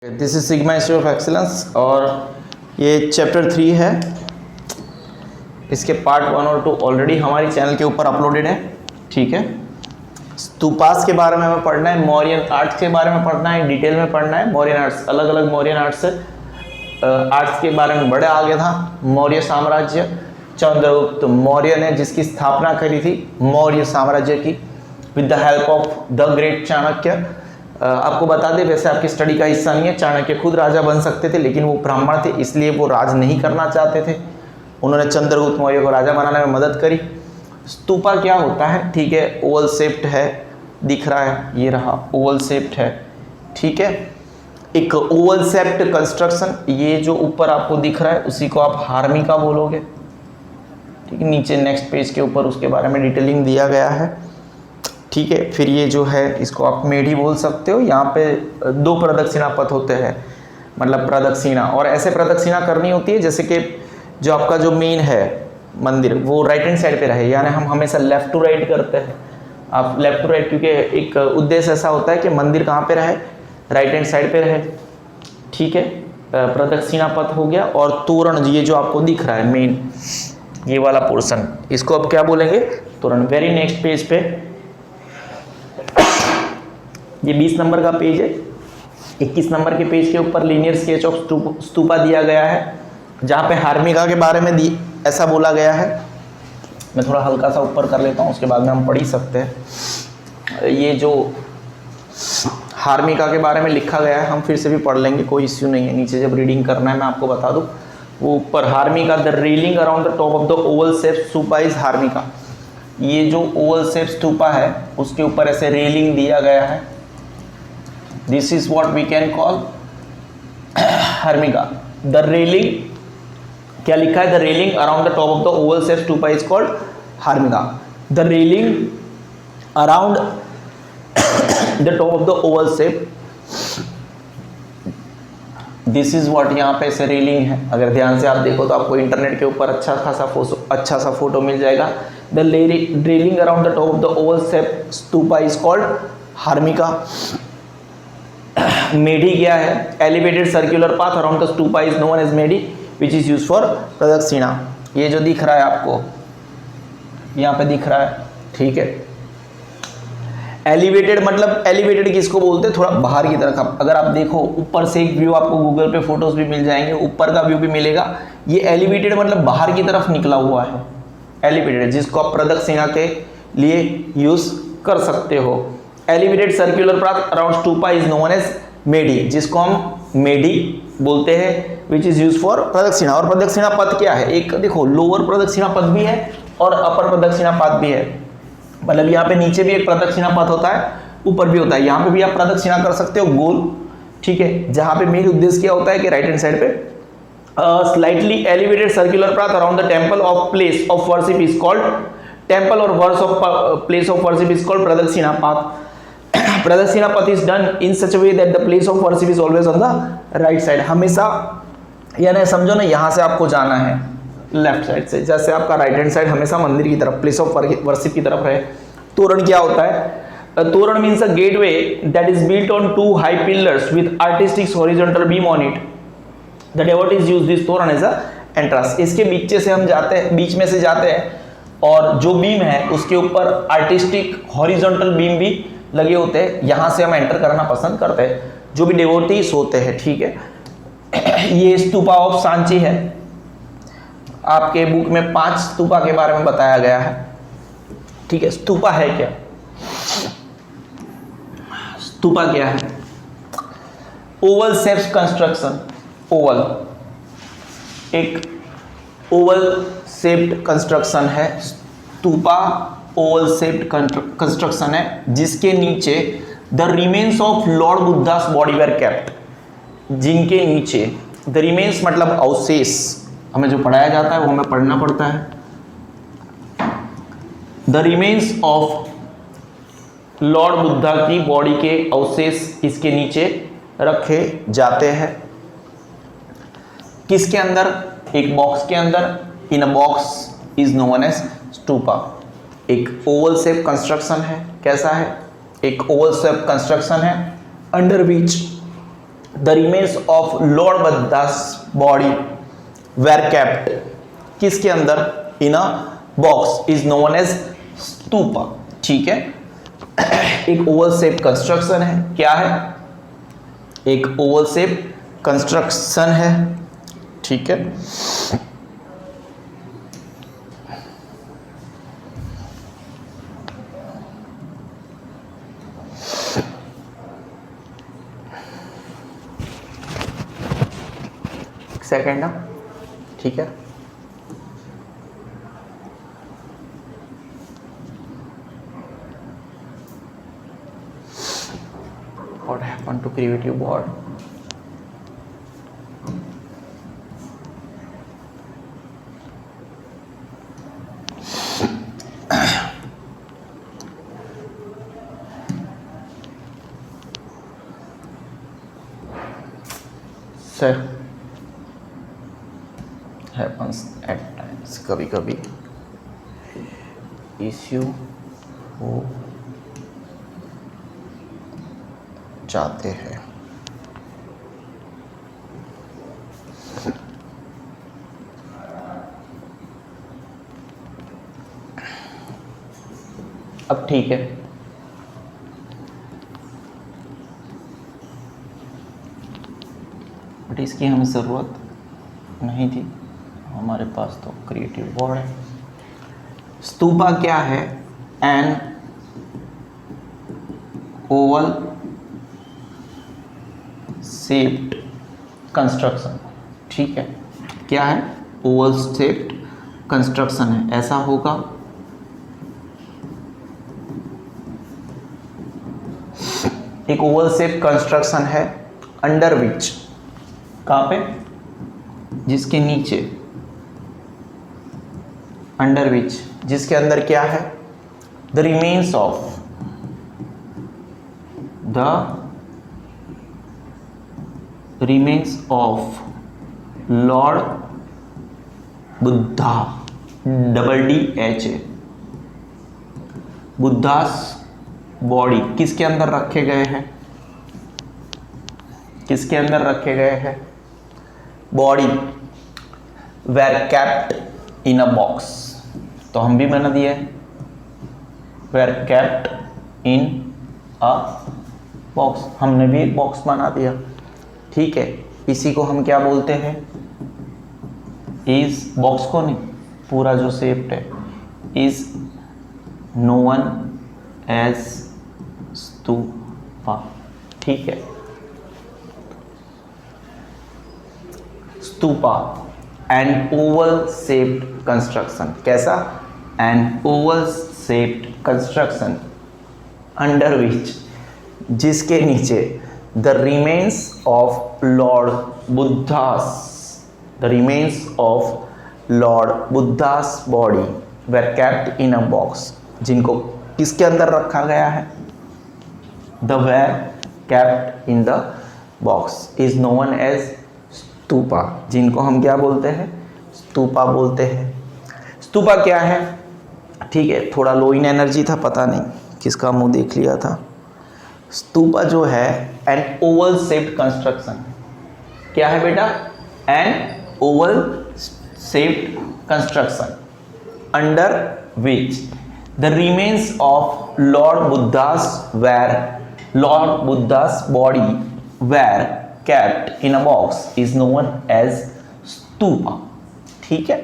This is sigma institute of excellence और ये chapter 3 है। इसके पार्ट 1 और 2 ऑलरेडी हमारी चैनल के ऊपर अपलोडेड है। ठीक है, स्तूपास के बारे में हमें पढ़ना है, मौर्यन आर्ट्स के बारे में पढ़ना है, डिटेल में पढ़ना है। मौर्यन आर्ट्स, अलग अलग मौर्यन आर्ट्स आर्ट्स के बारे में बड़े आगे था। मौर्य साम्राज्य, चंद्रगुप्त मौर्य ने जिसकी स्थापना करी थी मौर्य साम्राज्य की with the help of the great Chanakya. आपको बता दें, वैसे आपकी स्टडी का हिस्सा नहीं है, चाणक्य खुद राजा बन सकते थे लेकिन वो ब्राह्मण थे इसलिए वो राज नहीं करना चाहते थे। उन्होंने चंद्रगुप्त मौर्य को राजा बनाने में मदद करी। स्तूपा क्या होता है? ठीक है, ओवल शेप्ड है, दिख रहा है, ये रहा ओवल शेप्ड है। ठीक है, एक ओवल शेप्ड कंस्ट्रक्शन, ये जो ऊपर आपको दिख रहा है उसी को आप हार्मिका बोलोगे। ठीक है, नीचे नेक्स्ट पेज के ऊपर उसके बारे में डिटेलिंग दिया गया है। ठीक है, फिर ये जो है इसको आप मेढ़ी बोल सकते हो। यहाँ पे 2 प्रदक्षिणा पथ होते हैं, मतलब प्रदक्षिणा, और ऐसे प्रदक्षिणा करनी होती है जैसे कि जो आपका जो मेन है मंदिर वो राइट हैंड साइड पे रहे, यानी हम हमेशा लेफ़्ट टू राइट करते हैं। आप लेफ़्ट टू राइट, क्योंकि एक उद्देश्य ऐसा होता है कि मंदिर कहाँ पे रहे, राइट हैंड साइड पे रहे। ठीक है, प्रदक्षिणा पथ हो गया। और तोरण, ये जो आपको दिख रहा है मेन ये वाला पोर्शन, इसको अब क्या बोलेंगे? तोरण। वेरी नेक्स्ट पेज पे, ये 20 नंबर का पेज है, 21 नंबर के पेज के ऊपर लीनियर स्केच ऑफ स्तूपा दिया गया है, जहाँ पे हार्मिका के बारे में ऐसा बोला गया है। मैं थोड़ा हल्का सा ऊपर कर लेता हूँ, उसके बाद में हम पढ़ ही सकते हैं। ये जो हार्मिका के बारे में लिखा गया है हम फिर से भी पढ़ लेंगे, कोई इश्यू नहीं है। नीचे जब रीडिंग करना है मैं आपको बता दूँ, वो ऊपर harmika, the railing around the top of the oval shape stupa is harmika. ये जो ओवल शेप स्तूपा है उसके ऊपर ऐसे रेलिंग दिया गया है। This is what we can call harmika. The railing, क्या लिखा है? The railing around the top of the oval shape stupa is called harmika. The railing around the top of the oval shape, this is what, यहाँ पे ऐसे railing है। अगर ध्यान से आप देखो तो आपको इंटरनेट के ऊपर अच्छा सा फोटो मिल जाएगा। The railing around the top of the oval shape stupa is called harmika. Medhi क्या है? Elevated circular path around the stupa is known as medhi which is use for pradakshina. ये जो दिख रहा है आपको यहाँ पे दिख रहा है, ठीक है। एलिवेटेड मतलब, एलिवेटेड किसको बोलते हैं? थोड़ा बाहर की तरफ। अगर आप देखो ऊपर से एक व्यू, आपको गूगल पे फोटोज भी मिल जाएंगे, ऊपर का व्यू भी मिलेगा। ये एलिवेटेड मतलब बाहर की तरफ निकला हुआ है, एलिवेटेड, जिसको आप प्रदक्षिणा के लिए यूज कर सकते हो। Elevated circular path around stupa is known as medhi, जिसको हम मेढ़ी बोलते हैं, विच इज यूज फॉर प्रदक्षिणा। और प्रदक्षिणा पथ क्या है? एक देखो, लोअर प्रदक्षिणा पथ भी है और अपर प्रदक्षिणा पथ भी है। मतलब यहाँ पे नीचे भी एक प्रदक्षिणा पथ होता है, ऊपर भी होता है। यहाँ पे भी आप प्रदक्षिणा कर सकते हो गोल, ठीक है। जहाँ पे मेन उद्देश्य क्या होता है कि राइट हैंड साइड पे slightly elevated circular path around the temple of place of worship is called, temple और worse of place of worship is called pradakshina path. Pradakshina पथ is done in such way that the place of worship is always on the right side. हमेशा, यानी समझो ना, यहाँ से आपको जाना है लेफ्ट साइड से, जैसे आपका राइट हैंड साइड हमेशा मंदिर की तरफ, प्लेस ऑफ वर्शिप की तरफ रहे। तोरण क्या होता है? तोरण means a gateway that is built on 2 high pillars with artistic horizontal beam on it. The devotees use this तोरण एज अ एंट्रेंस। इसके बीच से हम जाते हैं, बीच में से जाते हैं, और जो बीम है उसके ऊपर आर्टिस्टिक हॉरिजॉन्टल बीम भी लगे होते हैं। यहाँ से हम एंटर करना पसंद करते हैं, जो भी डिवोटीज होते हैं, ठीक है। ये स्तूपा ऑफ सांची है। आपके बुक में 5 स्तूपा के बारे में बताया गया है, ठीक है। स्तूपा है क्या? स्तूपा क्या है? Oval shaped construction. ओवल, एक ओवल शेप्ड कंस्ट्रक्शन है। स्तूपा ओवल शेप्ड कंस्ट्रक्शन है जिसके नीचे the remains of lord Buddha's body were kept. जिनके नीचे, द रिमेन्स मतलब अवशेष, हमें जो पढ़ाया जाता है वो हमें पढ़ना पड़ता है। The remains of Lord Buddha की बॉडी के अवशेष इसके नीचे रखे जाते हैं। किसके अंदर? एक बॉक्स के अंदर। In a box is known as stupa. एक ओवल शेप कंस्ट्रक्शन है। कैसा है? एक ओवल शेप कंस्ट्रक्शन है under which the remains of lord Buddha's body were kept, किसके अंदर, in a box, is known as stupa. ठीक है, एक ओवल शेप कंस्ट्रक्शन है, क्या है, एक ओवल शेप कंस्ट्रक्शन है। ठीक है, सेकेंड ना, ठीक है, what happened to creative board? Sir, happens at times, कभी कभी इश्यू हो जाते हैं। अब ठीक है, बट इसकी हमें ज़रूरत नहीं थी, हमारे पास तो क्रिएटिव बोर्ड है। स्तूपा क्या है, एन ओवल शेप्ड कंस्ट्रक्शन। ठीक है, क्या है, ओवल शेप्ड कंस्ट्रक्शन है, ऐसा होगा। एक ओवल शेप कंस्ट्रक्शन है, अंडर विच, कहाँ पे, जिसके नीचे, अंडर विच, जिसके अंदर क्या है, the remains of, the remains of Lord Buddha, DDHA, Buddhas body किसके अंदर रखे गए हैं, किसके अंदर रखे गए हैं, body were kept in a box, तो हम भी बना दिए, were kept in a box, हमने भी एक बॉक्स बना दिया। ठीक है, इसी को हम क्या बोलते हैं, इस बॉक्स को नहीं, पूरा जो शेप्ड है, इज नोन एज स्तूपा। ठीक है, stupa an oval shaped construction, कैसा, an oval shaped construction under which, जिसके नीचे, the remains of lord Buddha's, the remains of lord Buddha's body were kept in a box, जिनको किसके अंदर रखा गया है, the were kept in the box is known as stupa, जिनको हम क्या बोलते हैं, स्तूपा बोलते हैं। स्तूपा क्या है, ठीक है, थोड़ा लो इन एनर्जी था, पता नहीं किसका मुंह देख लिया था। स्तूपा जो है एन ओवल शेप्ड कंस्ट्रक्शन, क्या है बेटा, an oval shaped construction under which the remains of lord Buddha's body were kept in a box is known as stupa. ठीक है,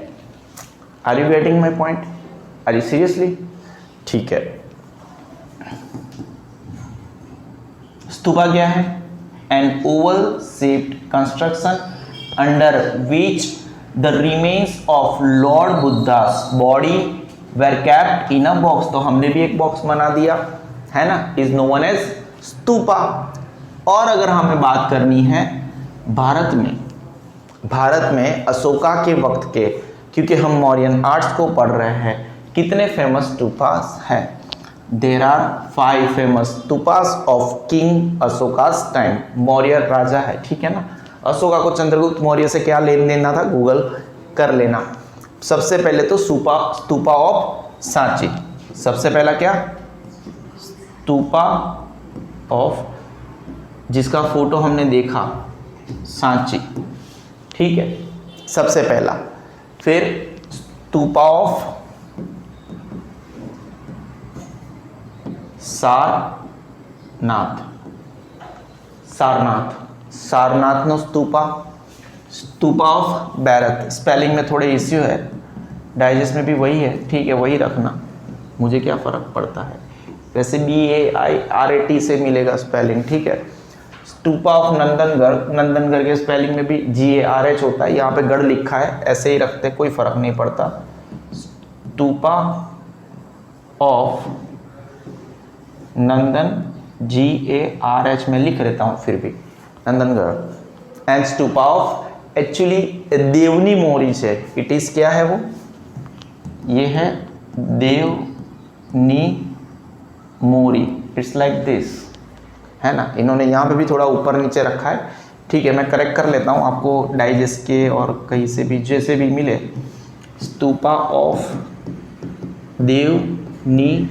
are you getting my point, are you seriously, ठीक है। स्तूपा क्या है, an oval shaped construction under which the remains of lord Buddha's body were kept in a box, तो हमने भी एक बॉक्स बना दिया है ना, इज नोन एज स्तूपा। और अगर हमें बात करनी है भारत में अशोका के वक्त के, क्योंकि हम मौर्यन आर्ट्स को पढ़ रहे हैं, कितने फेमस स्तूपास हैं, there are 5 famous stupas of king Ashoka's time, Maurya राजा है, ठीक है ना। अशोका को चंद्रगुप्त मौर्य से क्या लेन देना था, गूगल कर लेना। सबसे पहले तो स्तूपा ऑफ सांची, सबसे पहला क्या, स्तूपा ऑफ, जिसका फोटो हमने देखा सांची, ठीक है, सबसे पहला। फिर stupa of Sarnath, Sarnath no stupa. Stupa of Bairat, spelling में थोड़े इश्यू है, डाइजेस्ट में भी वही है, ठीक है, वही रखना, मुझे क्या फ़र्क पड़ता है, वैसे BAIRAT से मिलेगा स्पेलिंग, ठीक है। स्तूपा ऑफ नंदनगढ़, नंदनगढ़ के स्पेलिंग में भी GARH होता है, यहाँ पे गढ़ लिखा है, ऐसे ही रखते, कोई फ़र्क नहीं पड़ता। स्तूपा ऑफ नंदन, GARH में लिख रहता हूँ फिर भी, Nandangarh. And stupa of actually Devni Mori से, इट इज़ क्या है वो, ये है Devni Mori, it's like this, है ना। इन्होंने यहाँ पे भी थोड़ा ऊपर नीचे रखा है, ठीक है, मैं करेक्ट कर लेता हूँ, आपको डाइजेस्ट के और कहीं से भी जैसे भी मिले। स्तूपा ऑफ देवनी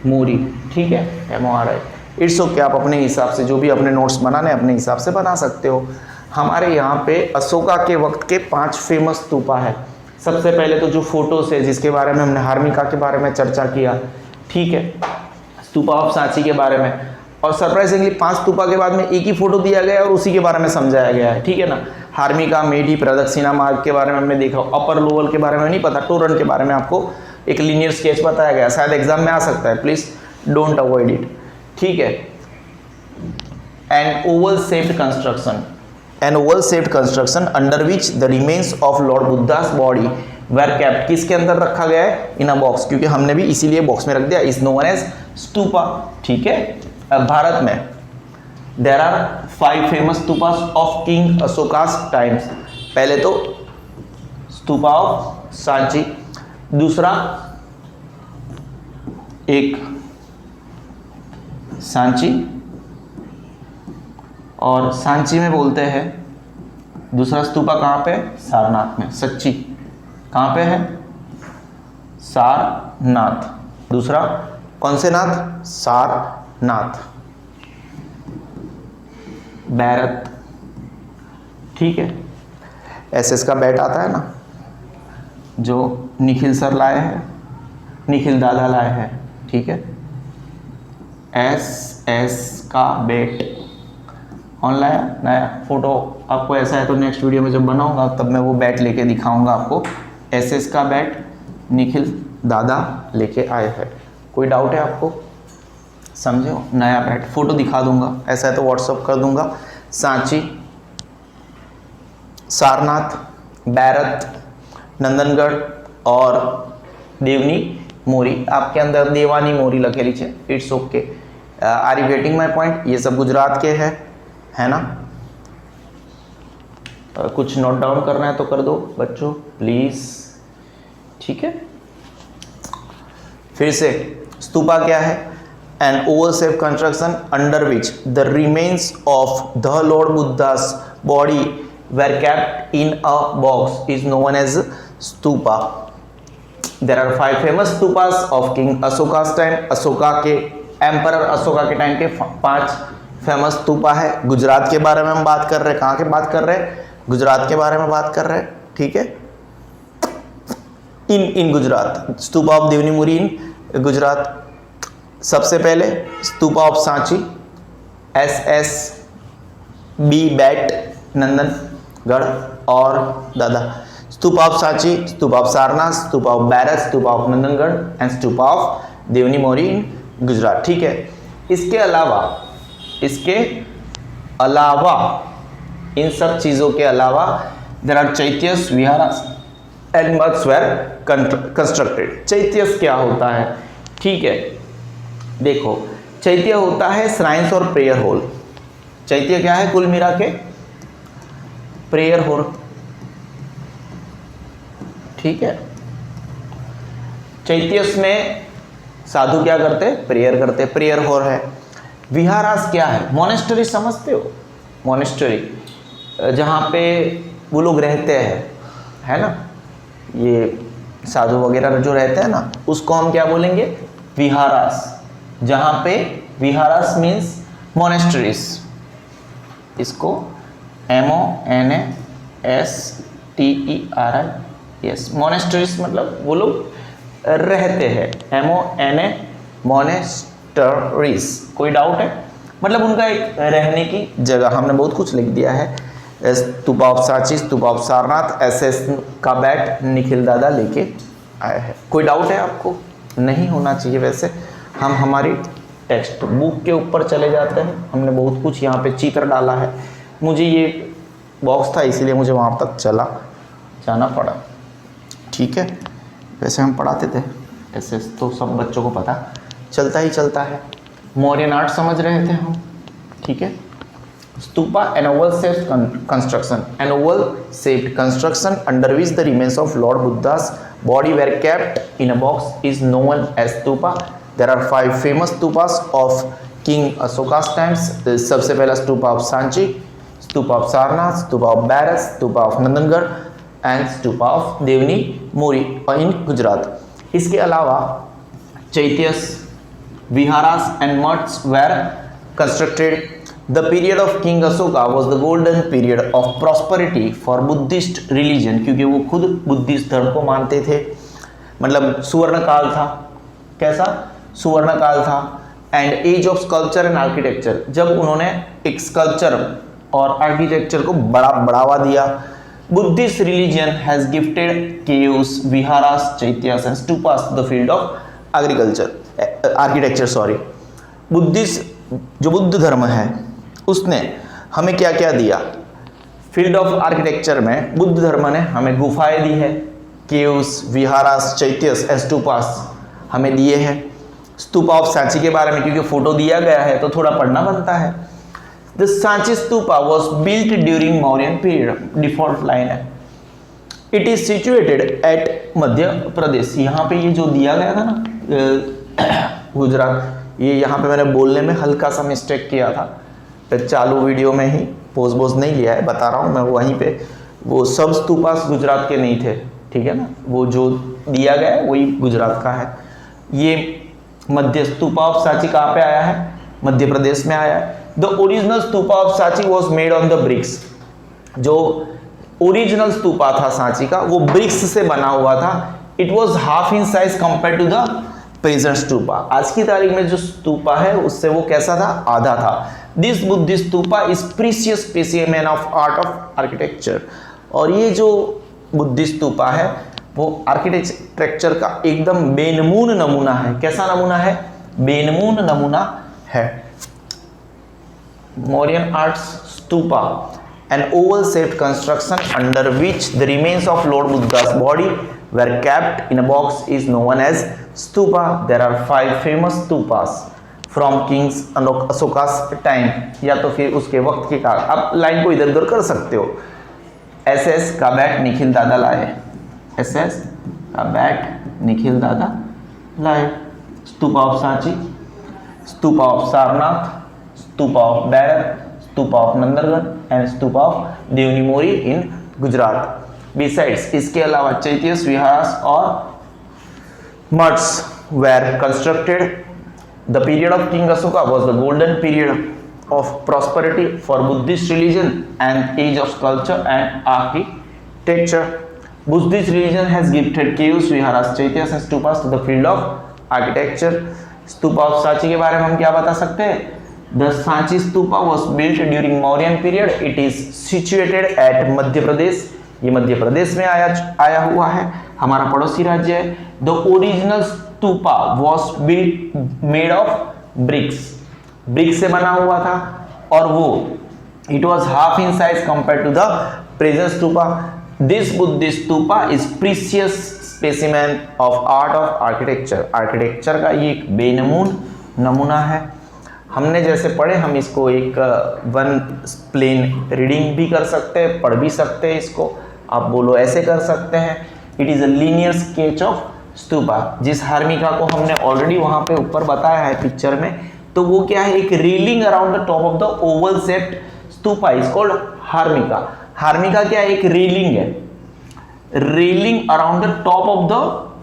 मोरी, ठीक है, MORI, इट्स ओके। आप अपने हिसाब से जो भी अपने नोट्स बनाने अपने हिसाब से बना सकते हो। हमारे यहाँ पे अशोका के वक्त के 5 फेमस स्तूपा है। सबसे पहले तो जो फोटोस है जिसके बारे में हमने हार्मिका के बारे में चर्चा किया, ठीक है, स्तूपा ऑफ सांची के बारे में, और सरप्राइजिंगली 5 स्तूपा के बाद में एक ही फोटो दिया गया है और उसी के बारे में समझाया गया है, ठीक है ना। हार्मिका, मेढी, प्रदक्षिणा मार्ग के बारे में हमने देखा, अपर लोअर के बारे में नहीं पता, टोरन के बारे में आपको एक लीनियर स्केच बताया गया, शायद एग्जाम में आ सकता है, प्लीज डोंट अवॉइड इट, ठीक है। And Oval shaped construction, an oval shaped construction under which the remains of Lord Buddha's body were kept, किसके अंदर रखा गया है, इन अ बॉक्स, क्योंकि हमने भी इसीलिए बॉक्स में रख दिया, इज नोन एज स्तूपा, ठीक है। भारत में there are 5 famous stupas of king Ashoka's times. पहले तो स्तूपा ऑफ सांची, दूसरा एक सांची, और सांची में बोलते हैं, दूसरा स्तूपा कहाँ पे, सारनाथ में, सच्ची कहाँ पे है, सारनाथ, दूसरा कौन से नाथ, सारनाथ, बैरत, ठीक है। SS का बैट आता है ना, जो निखिल सर लाए हैं, निखिल दादा लाए हैं, ठीक है, SS का बैट ऑनलाइन नया फोटो आपको ऐसा है तो नेक्स्ट वीडियो में जब बनाऊंगा तब मैं वो बैट लेके दिखाऊंगा आपको। SS का बैट निखिल दादा लेके आए हैं, कोई डाउट है आपको, समझे हो, नया बैट, फोटो दिखा दूंगा, ऐसा है तो व्हाट्सअप कर दूंगा। सांची, सारनाथ, बैरत, नंदनगढ़ और देवनी मोरी, आपके अंदर देवानी मोरी लगे लीजिए, it's okay. Are you getting my point, ये सब गुजरात के है ना। कुछ नोट डाउन करना है तो कर दो बच्चों प्लीज, ठीक है। फिर से स्तूपा क्या है, an oval shape construction under which the remains of the lord Buddha's body were kept in a box is known as stupa. There are 5 famous stupas of king Ashoka's time, Ashoka के एम्परर अशोका के टाइम के 5 फेमस स्तूपा है। गुजरात के बारे में हम बात कर रहे हैं, कहाँ के बात कर रहे हैं, गुजरात के बारे में बात कर रहे हैं, ठीक है। In Gujarat, stupa of Devni Mori in Gujarat. सबसे पहले स्तूपा ऑफ सांची, SSB बैट नंदनगढ़ और दादा। Stupa of Sanchi, stupa of Sarnath, stupa of Bairat, stupa of Nandangarh and stupa of Devni Mori in Gujarat, ठीक है। इसके अलावा इन सब चीजों के अलावा there are chaityas, viharas and maths were constructed. Chaityas क्या होता है, ठीक है, देखो चैत्य होता है श्राइन्स और प्रेयर हॉल। चैत्य क्या है, कुल मिला के प्रेयर हॉल, ठीक है। चैत्यस में साधु क्या करते, प्रेयर करते, प्रेयर हॉल है। विहारास क्या है, मोनेस्टरी समझते हो, मोनेस्टरी जहाँ पे वो लोग रहते हैं, है ना, ये साधु वगैरह जो रहते हैं ना, उसको हम क्या बोलेंगे, विहारास। जहाँ पे विहारास मीन्स मोनेस्टरीज, इसको MONASTERIES, मोनेस्टरीज मतलब वो लोग रहते हैं, MONA मोनेस्टरीज। कोई डाउट है? मतलब उनका एक रहने की जगह। हमने बहुत कुछ लिख दिया है। Stupa of Sanchi, stupa of Sarnath, SS का बैट निखिल दादा लेके आए हैं। कोई डाउट है आपको? नहीं होना चाहिए। वैसे हम हमारी टेक्स्ट बुक के ऊपर चले जाते हैं। हमने बहुत कुछ यहाँ पे चित्र डाला है। मुझे ये बॉक्स था इसीलिए मुझे वहाँ तक जाना पड़ा। ठीक है, वैसे हम पढ़ाते थे SS तो सब बच्चों को पता चलता ही चलता है। मौर्यन आर्ट समझ रहे थे हम। ठीक है, stupa an oval shaped construction, an oval shaped construction under which the remains of Lord Buddha's body were kept in a box is known as stupa. There are 5 famous stupas of King Ashoka's times. सबसे पहला stupa of Sanchi, stupa of Sarnath, stupa of Bairat, stupa of Nandangarh and stupa of Devni Mori in Gujarat. इसके अलावा chaityas, viharas and maths were constructed. The period of King Ashoka was the golden period of prosperity for Buddhist religion, क्योंकि वो खुद Buddhist धर्म को मानते थे। मतलब सुवर्ण काल था। कैसा? सुवर्ण काल था। And age of sculpture and architecture, जब उन्होंने एक स्कल्पचर और आर्किटेक्चर को बढ़ावा दिया। Buddhist religion has gifted caves, viharas, chaityas and stupas the field of architecture. Buddhist जो बुद्ध धर्म है उसने हमें क्या क्या दिया? फील्ड ऑफ आर्किटेक्चर में बुद्ध धर्म ने हमें गुफाएं दी है, केव्स, विहारास, चैत्यस, स्तूपास हमें दिए हैं। स्तूपा ऑफ सांची के बारे में क्योंकि फोटो दिया गया है तो थोड़ा पढ़ना बनता है। The Sanchi stupa was built during Mauryan period, default line है। It is situated at Madhya Pradesh. यहाँ पे ये जो दिया गया था ना गुजरात, ये यहाँ पे मैंने बोलने में हल्का सा मिस्टेक किया था। चालू वीडियो में ही पोज नहीं लिया है, बता रहा हूँ मैं। वहीं पे वो सब स्तूपास गुजरात के नहीं थे, ठीक है ना। वो जो दिया गया है वही गुजरात का है। ये मध्य स्तूपा ऑफ सांची कहाँ पे आया है? मध्य प्रदेश में आया है। The original stupa of Sanchi was made on the bricks. जो ओरिजिनल स्तूपा था सांची का वो ब्रिक्स से बना हुआ था। It was half in size compare to the present stupa. आज की तारीख में जो स्तूपा है उससे वो कैसा था? आधा था। This Buddhist stupa is precious specimen of art of architecture. और ये जो बुद्धिस्ट स्तूपा है वो आर्किटेक्चर का एकदम बेनमून नमूना है। कैसा नमूना है? बेनमून नमूना है। Mauryan arts stupa, an oval shaped construction under which the remains of Lord Buddha's body were kept in a box is known as stupa. There are 5 famous stupas from King Ashoka's time, या तो फिर उसके वक्त के काल। अब लाइन को इधर उधर कर सकते हो। SS का बैट निखिल दादा लाए, SS का बैट निखिल दादा लाए। Stupa of Sanchi, stupa of Sarnath, stupa of Bairat, stupa of Nandangarh and stupa of Devni Mori in Gujarat. Besides इसके अलावा चैत्यस, विहारास और मठ्स were constructed. The period of King Ashoka was the golden period of prosperity for Buddhist religion and age of sculpture and architecture. Buddhist religion has gifted caves, viharas, chaityas and stupas to the field of architecture. Stupa of Sanchi के बारे में हम क्या बता सकते हैं? The Sanchi stupa was built during Mauryan period. It is situated at Madhya Pradesh. ये मध्य प्रदेश में आया हुआ है, हमारा पड़ोसी राज्य है। The original stupa was built made of bricks. Bricks से बना हुआ था और वो it was half in size compared to the present stupa. This Buddhist stupa is precious specimen of art of architecture. Architecture का ये एक बेनमून नमूना है। हमने जैसे पढ़े हम इसको एक वन प्लेन रीडिंग भी कर सकते हैं, पढ़ भी सकते हैं। इसको आप बोलो ऐसे कर सकते हैं। It is a linear sketch of stupa. जिस हार्मिका को हमने ऑलरेडी वहाँ पे ऊपर बताया है पिक्चर में, तो वो क्या है? एक railing around the top of the oval shaped stupa is called harmika. Harmika क्या है? एक रीलिंग है। Railing around the top of the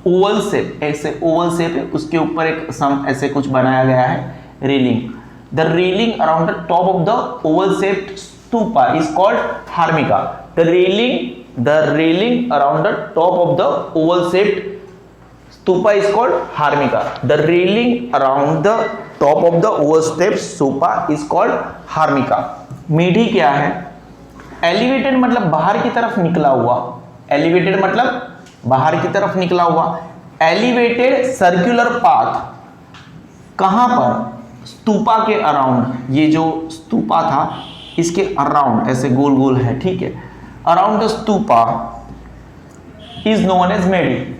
oval shape, ऐसे ओवल शेप है, उसके ऊपर एक सम ऐसे कुछ बनाया गया है, railing. The railing around the top of the oval shaped stupa is called harmika. The railing around the top of the oval shaped stupa is called harmika. The railing around the top of the oval shaped stupa is called harmika. मीढ़ी क्या है? Elevated मतलब बाहर की तरफ निकला हुआ, elevated मतलब बाहर की तरफ निकला हुआ। एलिवेटेड सर्कुलर पाथ कहां पर? स्तूपा के अराउंड, ये जो स्तूपा था इसके अराउंड ऐसे गोल गोल है, ठीक है। Around the stupa is known as medhi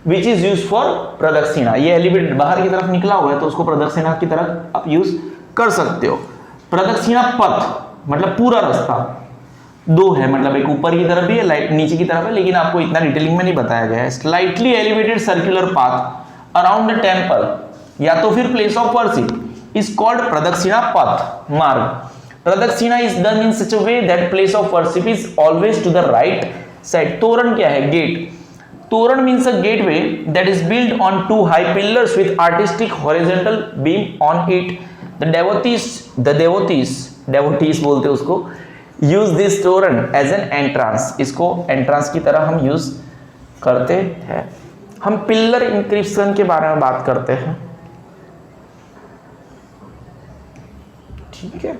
which is use for pradakshina. ये एलिवेटेड बाहर की तरफ निकला हुआ है तो उसको प्रदक्षिणा की तरफ आप यूज कर सकते हो। प्रदक्षिणा पथ मतलब पूरा रास्ता, दो है, मतलब एक ऊपर की तरफ भी है, लाइट नीचे की तरफ है, लेकिन आपको इतना डिटेलिंग में नहीं बताया गया है। Slightly elevated circular path around the temple या तो फिर place of worship is called pradakshina path marg. Pradakshina is done in such a way that place of worship is always to the right side. Torana क्या है? Gate. Torana means a gateway that is build on two high pillars with artistic horizontal beam on it. The devotees बोलते हैं उसको, use this torana as N entrance. इसको entrance की तरह हम use करते हैं। हम पिलर इंक्रिप्शन के बारे में बात करते हैं, ठीक है।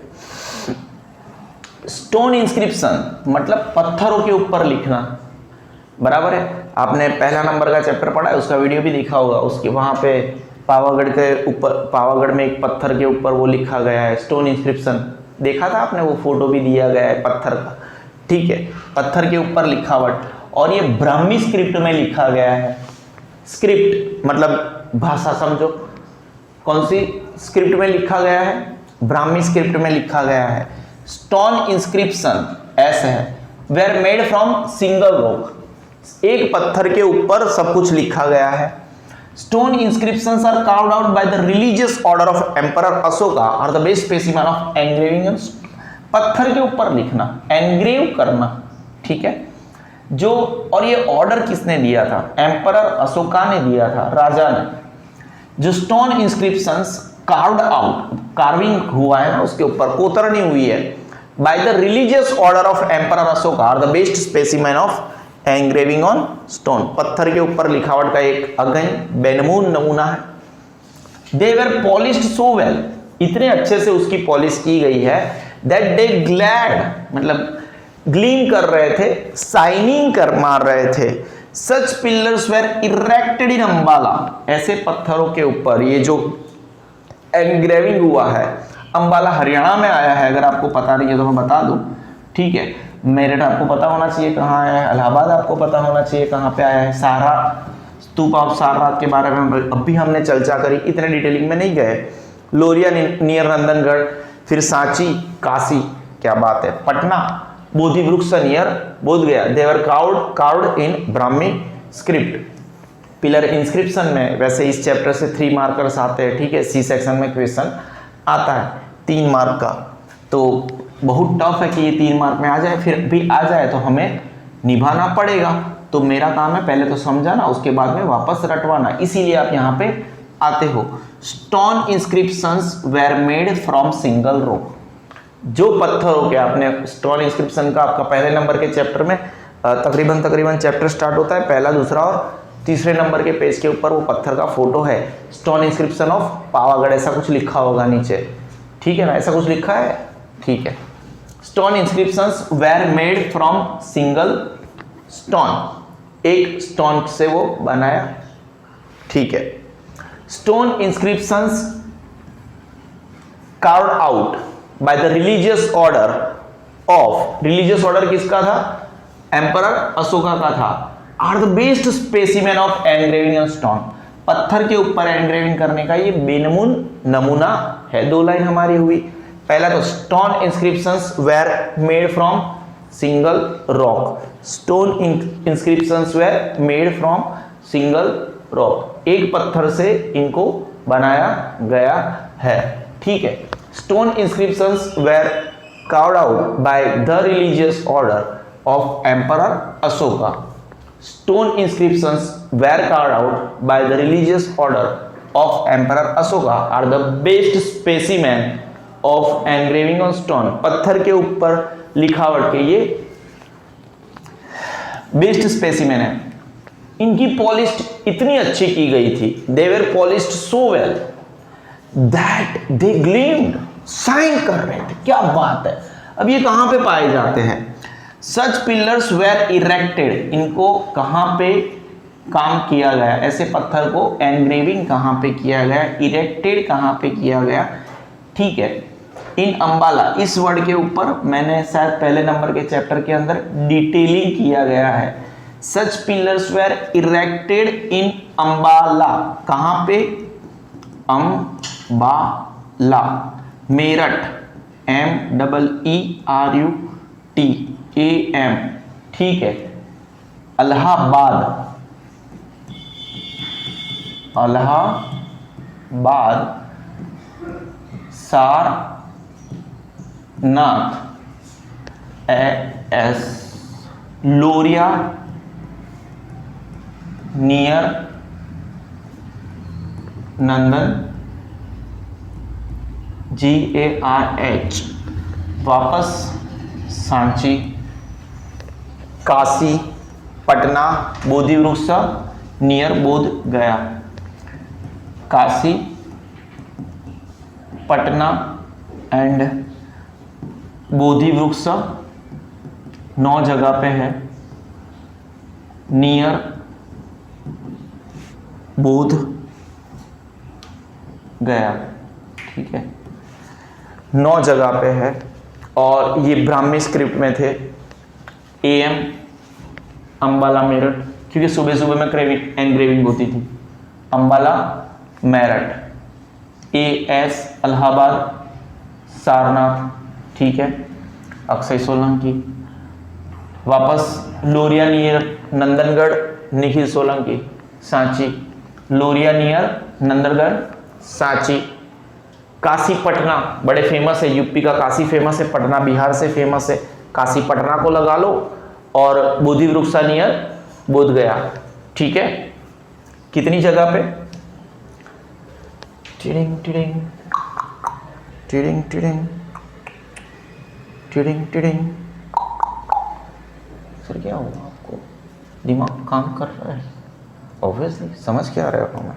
स्टोन इंस्क्रिप्शन मतलब पत्थरों के ऊपर लिखना, बराबर है। आपने पहला नंबर का चैप्टर पढ़ा है, उसका वीडियो भी देखा होगा। उसके वहां पे पावागढ़ के ऊपर, पावागढ़ में एक पत्थर के ऊपर वो लिखा गया है स्टोन इंस्क्रिप्शन, देखा था आपने? वो फोटो भी दिया गया है पत्थर का, ठीक है। पत्थर के ऊपर लिखावट, और ये ब्राह्मी स्क्रिप्ट में लिखा गया है। स्क्रिप्ट मतलब भाषा, समझो कौन सी स्क्रिप्ट में लिखा गया है? ब्राह्मी स्क्रिप्ट में लिखा गया है। स्टोन इंस्क्रिप्शन ऐसे है, were made from single rock, एक पत्थर के ऊपर सब कुछ लिखा गया है। Stone inscriptions are carved out by the religious order of emperor Ashoka are the best specimen of engraving. पत्थर के ऊपर लिखना, एंग्रेव करना, ठीक है। जो, और ये ऑर्डर किसने दिया था? एम्परर अशोका ने दिया था, राजा ने। जो stone inscriptions carved out, carving हुआ है ना उसके ऊपर, कोतरनी हुई है, by the religious order of emperor Ashoka are the best specimen of engraving on stone. पत्थर के ऊपर लिखावट का एक अगन बेनमून नमूना है। दे वर पॉलिश्ड सो वेल, इतने अच्छे से उसकी पॉलिश की गई है, दैट दे ग्लैड मतलब ग्लीम कर रहे थे, शाइनिंग कर मार रहे थे। सच पिलर्स वेर इरेक्टेड इन अंबाला, ऐसे पत्थरों के ऊपर ये जो एंग्रेविंग हुआ है, अंबाला हरियाणा में आया है। अगर आपको पता नहीं है तो मैं बता दूं, ठीक है। मेरठ आपको पता होना चाहिए कहाँ आया है, इलाहाबाद आपको पता होना चाहिए कहाँ पे आया है। सारनाथ, स्तूप ऑफ सारनाथ के बारे में अभी हमने चर्चा करी, इतने डिटेलिंग में नहीं गए। लोरिया नियर नंदनगढ़, फिर सांची, काशी, क्या बात है, पटना, बोधि वृक्ष near Bodh Gaya. They were carved in Brahmi script. Pillar inscription में वैसे इस चैप्टर से 3 मार्कर्स आते हैं, ठीक है। सी सेक्शन में क्वेश्चन आता है 3 मार्क का, तो बहुत टफ है कि ये 3 मार्क में आ जाए, फिर भी आ जाए तो हमें निभाना पड़ेगा। तो मेरा काम है पहले तो समझाना, उसके बाद में वापस रटवाना, इसीलिए आप यहाँ पे आते हो। Stone inscriptions were made from single rock, जो पत्थरों के, आपने स्टोन इंस्क्रिप्शन का आपका पहले नंबर के चैप्टर में तकरीबन चैप्टर स्टार्ट होता है, पहला, दूसरा और तीसरे नंबर के पेज के ऊपर वो पत्थर का फोटो है। स्टोन इंस्क्रिप्शन ऑफ पावागढ़ ऐसा कुछ लिखा होगा नीचे, ठीक है ना, ऐसा कुछ लिखा है, ठीक है। Stone inscriptions were made from single stone, एक स्टोन से वो बनाया, ठीक है। Stone inscriptions carved out by the religious order of, religious order किसका था? एम्परर अशोका का था। Are the best specimen of engraving on stone, पत्थर के ऊपर एंग्रेविंग करने का ये बेनमून नमूना है। 2 लाइन हमारी हुई। पहला तो stone inscriptions were made from single rock, stone inscriptions were made from single rock, एक पत्थर से इनको बनाया गया है, ठीक है। Stone inscriptions were carved out by the religious order of emperor Ashoka, stone inscriptions were carved out by the religious order of emperor Ashoka are the best specimen of engraving on stone, पत्थर के ऊपर लिखावट के ये बेस्ट स्पेसिमेन है। इनकी polish इतनी अच्छी की गई थी, they were polished so well that they gleamed, shine कर रहे थे। क्या बात है। अब ये कहां पे पाए जाते हैं? सच पिलर्स वेर इरेक्टेड, इनको कहां पे काम किया गया? ऐसे पत्थर को एनग्रेविंग कहां पे किया गया? इरेक्टेड कहां पे किया गया? ठीक है, इन अंबाला, इस वर्ड के ऊपर मैंने शायद पहले नंबर के चैप्टर के अंदर डिटेलिंग किया गया है। सच पिलर्स वेर इरेक्टेड इन अंबाला, कहां पे? अंबाला, मेरठ, MEERUTAM, ठीक है। इलाहाबाद, सारनाथ, AS, लोरिया नियर नंदन, GARH, वापस सांची, काशी, पटना, बोधि वृक्ष नियर बोध गया, काशी, पटना एंड बोधि वृक्ष 9 जगह पे है, नियर बोध गया, ठीक है, 9 जगह पे है। और ये ब्राह्मी स्क्रिप्ट में थे। AM अंबाला मेरठ, क्योंकि सुबह सुबह में एनग्रेविंग होती थी। अंबाला मेरठ, AS इलाहाबाद, सारनाथ, ठीक है, अक्षय सोलंकी, वापस लोरिया नियर नंदनगढ़, निखिल सोलंकी, सांची, लोरिया नियर नंदनगढ़, सांची, काशी पटना बड़े फेमस है, यूपी का काशी फेमस है, पटना बिहार से फेमस है, काशी पटना को लगा लो, और बोधि वृक्षा नियर बोध गया, ठीक है। कितनी जगह पे? Tiding tiding tiding tiding tiding tiding. Sir क्या हुआ आपको? दिमाग काम कर रहा है? ऑब्वियसली समझ क्या रहे हो हमें?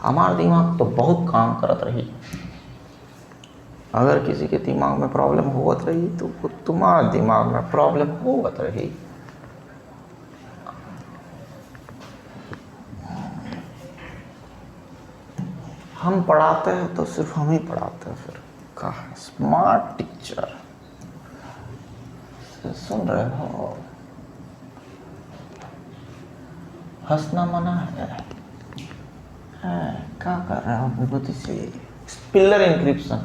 हमारा दिमाग तो बहुत काम करत रही। अगर किसी के दिमाग में प्रॉब्लम होत रही तो तुम्हारा दिमाग में प्रॉब्लम होत रही। हम पढ़ाते हैं तो सिर्फ हम ही पढ़ाते हैं, फिर कहा स्मार्ट टीचर। सुन रहे हो? हंसना मना है। क्या कर रहा हूँ विभूति से? पिलर इंक्रिप्शन,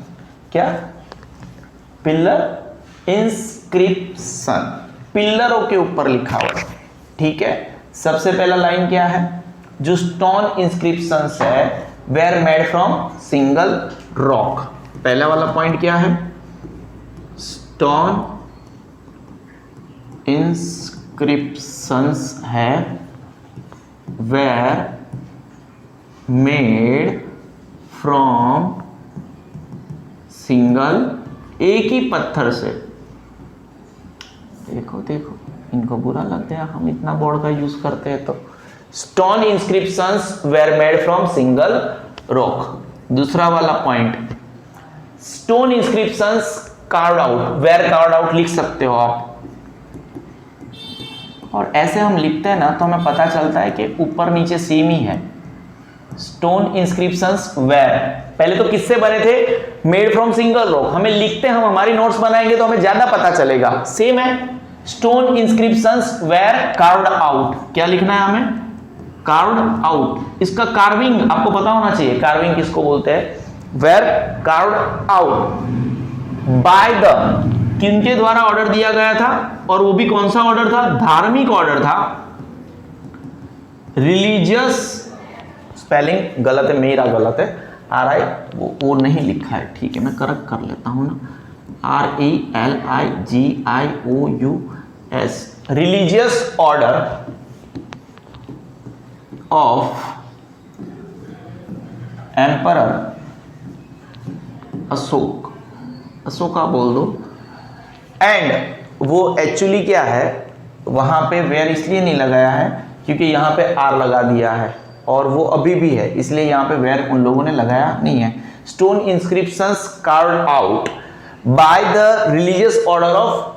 क्या? पिलर इंस्क्रिप्शन, पिलरों के ऊपर लिखा हुआ, ठीक है। सबसे पहला लाइन क्या है? जो स्टोन इंस्क्रिप्शन है were made from single rock. पहला वाला पॉइंट क्या है? स्टोन इंस्क्रिप्शंस है वेर मेड फ्रॉम सिंगल, एक ही पत्थर से। देखो देखो, इनको बुरा लगता है हम इतना बोर्ड का यूज करते हैं तो। Stone inscriptions were made from single rock. दूसरा वाला point, stone inscriptions carved out, were carved out लिख सकते हो आप। और ऐसे हम लिखते हैं ना तो हमें पता चलता है कि ऊपर नीचे सेम ही है। स्टोन इंस्क्रिप्शंस वेर, पहले तो किससे बने थे? Made from single rock. हमें लिखते हम हमारी नोट्स बनाएंगे तो हमें ज्यादा पता चलेगा, सेम है। Stone inscriptions were carved out, क्या लिखना है हमें? Carved out. इसका कार्विंग आपको पता होना चाहिए, कार्विंग किसको बोलते हैं? Were carved out by the, किनके द्वारा ऑर्डर दिया गया था? और वो भी कौन सा ऑर्डर था? धार्मिक ऑर्डर था। रिलीजियस, स्पेलिंग गलत है, मेरा गलत है, RI वो नहीं लिखा है, ठीक है, मैं करेक्ट कर लेता हूं ना। RELIGIOUS, religious order of emperor Ashok, Ashoka बोल दो, एंड वो एक्चुअली क्या है, वहां पे वेयर इसलिए नहीं लगाया है क्योंकि यहाँ पे आर लगा दिया है और वो अभी भी है, इसलिए यहाँ पे वेयर उन लोगों ने लगाया नहीं है। Stone inscriptions carved out by the religious order of,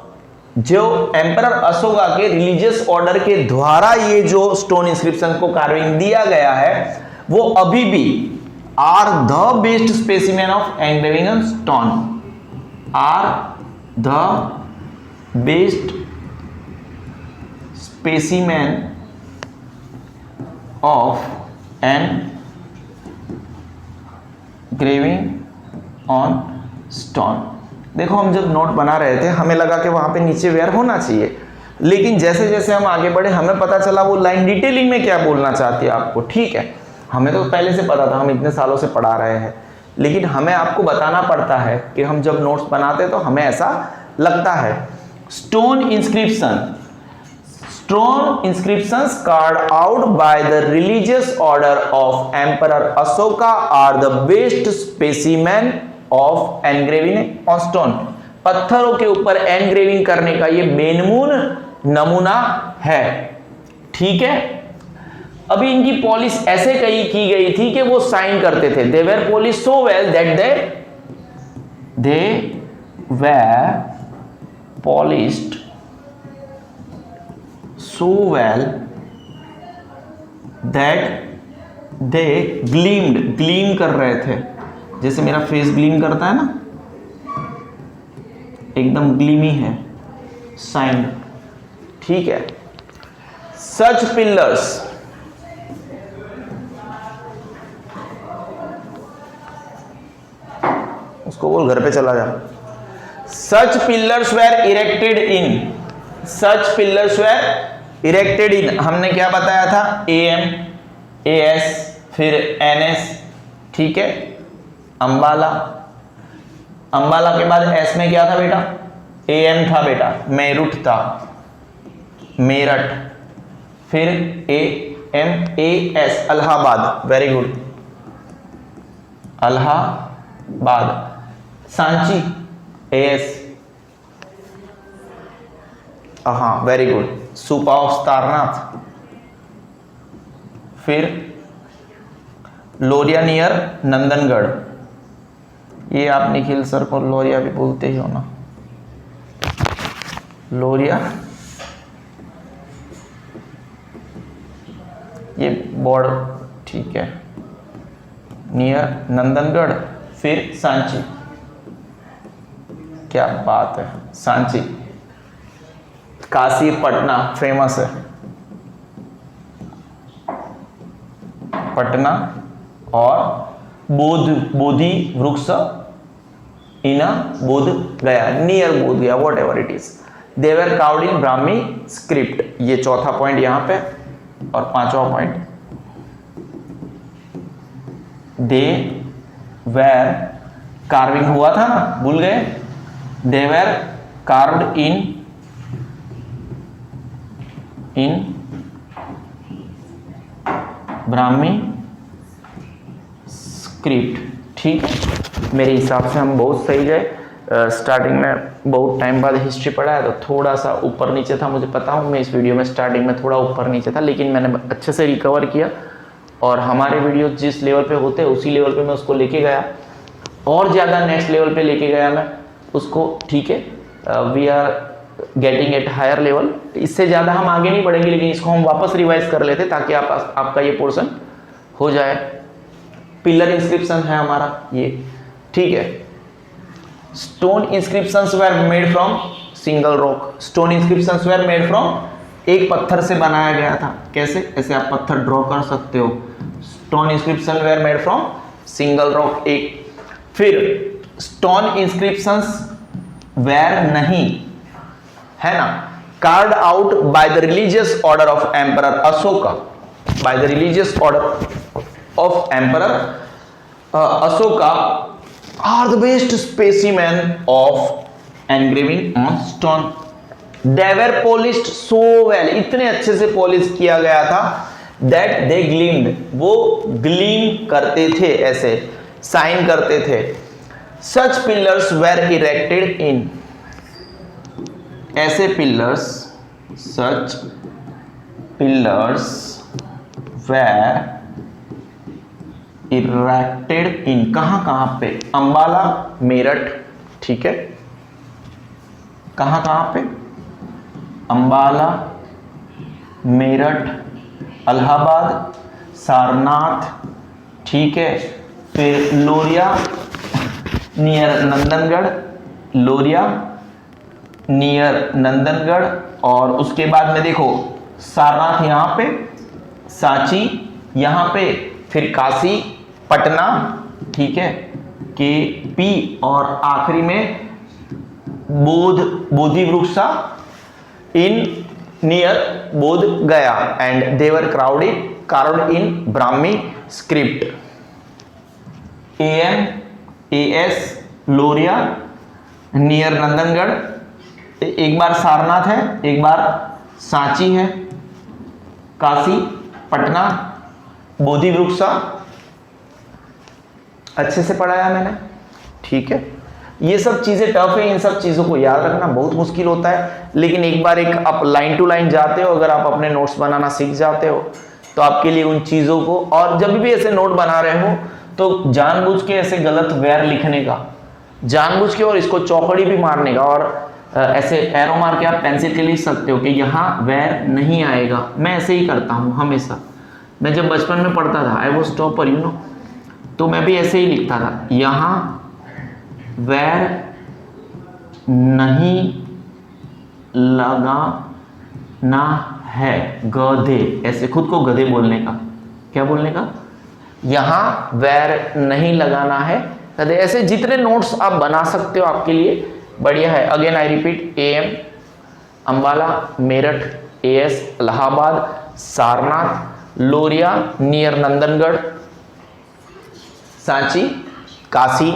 जो एम्परर अशोका के रिलीजियस ऑर्डर के द्वारा ये जो स्टोन इंस्क्रिप्शन को कार्विंग दिया गया है, वो अभी भी are the best specimen of engraving on stone, are the best specimen of engraving on stone. देखो हम जब नोट बना रहे थे हमें लगा कि वहां पे नीचे वेयर होना चाहिए, लेकिन जैसे जैसे हम आगे बढ़े हमें पता चला वो लाइन डिटेलिंग में क्या बोलना चाहती है आपको। ठीक है, हमें तो पहले से पता था, हम इतने सालों से पढ़ा रहे हैं, लेकिन हमें आपको बताना पड़ता है कि हम जब नोट्स बनाते तो हमें ऐसा लगता है। Stone inscription, stone inscriptions carved out by the religious order of emperor Ashoka are the best specimen of engraving on stone. पत्थरों के ऊपर एनग्रेविंग करने का ये बेनमून नमूना है। ठीक है, अभी इनकी पॉलिश ऐसे की गई थी कि वो साइन करते थे। They were polish so well that they were polished so well that they gleamed, gleam कर रहे थे, जैसे मेरा फेस ग्लीम करता है ना, एकदम ग्लीमी है, साइंड। ठीक है, सच पिलर्स, उसको बोल घर पे चला जा। Such pillars were erected in, such pillars were erected in, हमने क्या बताया था, AM, AS, फिर NS। ठीक है, अंबाला, अंबाला के बाद S में क्या था बेटा, AM था बेटा, मेरठ था, मेरठ, फिर AMAS Allahabad, very good, Allahabad. Sanchi AS, हाँ very good, Supa of Sarnath, फिर लोरिया नियर नंदनगढ़। ये आप निखिल सर को लोरिया भी बोलते ही हो ना, लोरिया, ये बोर्ड, ठीक है, नियर नंदनगढ़, फिर सांची। क्या बात है, सांची। काशी पटना फेमस है, पटना, और बोधि वृक्ष इन बोध गया, नियर बोध गया, what ever it is. They were carved in Brahmi script, ये चौथा पॉइंट यहां पे, और पांचवा पॉइंट, दे वेर कार्विंग हुआ था ना, भूल गए, they were carved in Brahmi script. ठीक है, मेरे हिसाब से हम बहुत सही गए। स्टार्टिंग में बहुत टाइम बाद हिस्ट्री पढ़ा है तो थोड़ा सा ऊपर नीचे था, मुझे पता हूँ मैं इस वीडियो में स्टार्टिंग में थोड़ा ऊपर नीचे था, लेकिन मैंने अच्छे से रिकवर किया और हमारे वीडियो जिस लेवल पे होते हैं उसी लेवल पे मैं उसको लेके गया, और ज़्यादा नेक्स्ट लेवल पे लेके गया मैं उसको। ठीक है, we are getting at higher level, इससे ज़्यादा हम आगे नहीं बढ़ेंगे, लेकिन इसको हम वापस रिवाइज कर लेते ताकि आपका ये पोर्शन हो जाए। पिलर इंस्क्रिप्शन है हमारा ये। ठीक है, stone inscriptions were made from single rock, stone inscriptions were made from, एक पत्थर से बनाया गया था। कैसे, ऐसे आप पत्थर ड्रॉ कर सकते हो। Stone inscription were made from single rock, एक। फिर स्टोन इंस्क्रिप्शंस वेर नहीं, है ना, carved out by the religious order of emperor Ashoka, by the religious order of emperor Ashoka are the best specimen of engraving on stone. They were polished so well, इतने अच्छे से polish किया गया था, that they gleamed, वो gleam करते थे, ऐसे साइन करते थे। सच पिलर्स वेर इरेक्टेड इन, ऐसे pillars, such pillars were erected in, कहां पे, अंबाला, मेरठ, ठीक है, कहां पे, अंबाला, मेरठ, इलाहाबाद, सारनाथ, ठीक है, फिर लोरिया नियर नंदनगढ़, लोरिया नियर नंदनगढ़, और उसके बाद में देखो सारनाथ यहां पे, सांची यहां पे, फिर काशी, पटना, ठीक है, के पी, और आखिरी में बोधि वृक्षा इन near Bodh Gaya, and they were crowded in Brahmi script, AM AS Lauriya near Nandangarh, एक बार सारनाथ है, एक बार सांची है, काशी, पटना, बोधि वृक्षा, अच्छे से पढ़ाया मैंने, ठीक है। ये सब चीजें टफ है, इन सब चीजों को याद रखना बहुत मुश्किल होता है, लेकिन एक बार एक आप लाइन टू लाइन जाते हो, अगर आप अपने नोट्स बनाना सीख जाते हो तो आपके लिए उन चीजों को, और जब भी ऐसे नोट बना रहे हो तो जानबूझ के ऐसे गलत वेर लिखने का, जानबूझ के, और इसको चौकड़ी भी मारने का, और ऐसे एरो मार के आप पेंसिल के लिख सकते हो कि यहाँ वेर नहीं आएगा। मैं ऐसे ही करता हूँ हमेशा, मैं जब बचपन में पढ़ता था, I was topper, you know, तो मैं भी ऐसे ही लिखता था, यहाँ वेर नहीं लगाना है, गधे, ऐसे खुद को गधे बोलने का, क्या बोलने का, यहाँ वेर नहीं लगाना है गधे। ऐसे जितने नोट्स आप बना सकते हो आपके लिए बढ़िया है। Again I repeat, AM Ambala, Meerut, AS Allahabad, Sarnath, Lauriya near Nandangarh, Sanchi, Kashi,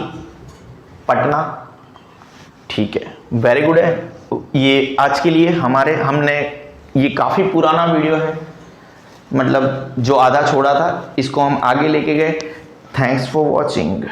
Patna, ठीक है, वेरी गुड है। ये आज के लिए हमने ये काफ़ी पुराना वीडियो है, मतलब जो आधा छोड़ा था इसको हम आगे लेके गए। Thanks for watching.